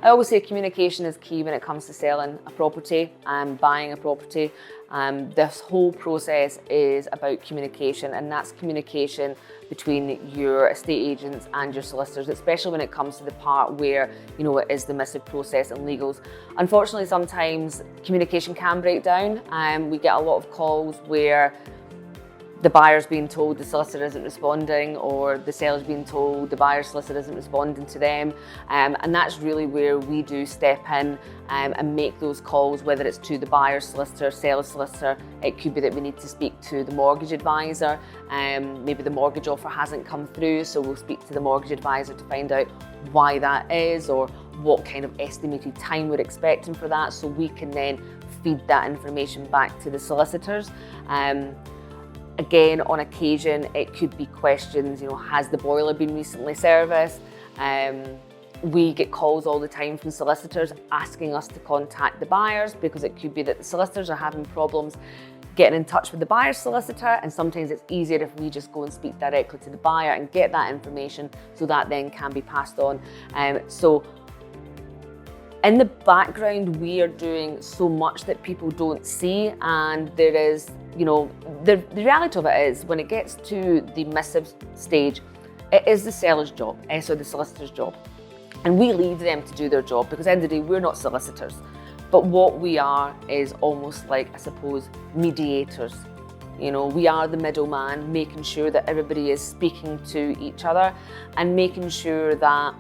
I always say communication is key when it comes to selling a property and buying a property. This whole process is about communication, and that's communication between your estate agents and your solicitors, especially when it comes to the part where, you know, it is the missive process and legals. Unfortunately, sometimes communication can break down. We get a lot of calls where the buyer's being told the solicitor isn't responding, or the seller's being told the buyer's solicitor isn't responding to them. And that's really where we do step in and make those calls, whether it's to the buyer's solicitor, seller's solicitor. It could be that we need to speak to the mortgage advisor. Maybe the mortgage offer hasn't come through, so we'll speak to the mortgage advisor to find out why that is, or what kind of estimated time we're expecting for that, so we can then feed that information back to the solicitors. Again, on occasion, it could be questions, you know, has the boiler been recently serviced? We get calls all the time from solicitors asking us to contact the buyers, because it could be that the solicitors are having problems getting in touch with the buyer's solicitor, and sometimes it's easier if we just go and speak directly to the buyer and get that information, so that then can be passed on. So in the background, we are doing so much that people don't see, and there is, you know, the reality of it is, when it gets to the missive stage, it is the seller's job, so the solicitor's job. And we leave them to do their job, because at the end of the day, we're not solicitors. But what we are is almost like, I suppose, mediators. You know, we are the middleman, making sure that everybody is speaking to each other and making sure that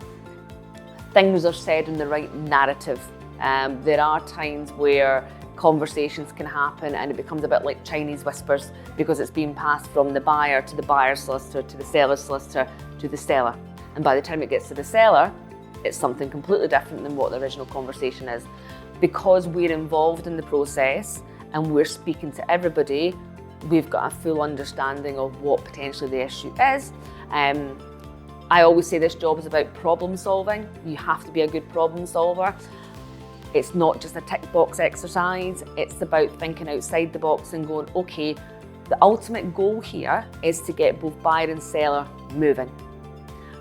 things are said in the right narrative. There are times where conversations can happen and it becomes a bit like Chinese whispers, because it's being passed from the buyer to the buyer's solicitor to the seller's solicitor to the seller. And by the time it gets to the seller, it's something completely different than what the original conversation is. Because we're involved in the process and we're speaking to everybody, we've got a full understanding of what potentially the issue is. I always say this job is about problem solving. You have to be a good problem solver. It's not just a tick box exercise. It's about thinking outside the box and going, okay, the ultimate goal here is to get both buyer and seller moving.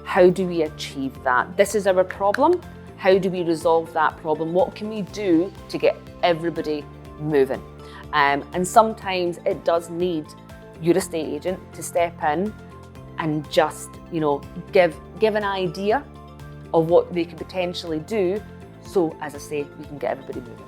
How do we achieve that? This is our problem. How do we resolve that problem? What can we do to get everybody moving? And sometimes it does need your estate agent to step in and just, you know, give an idea of what they could potentially do. So, as I say, we can get everybody moving.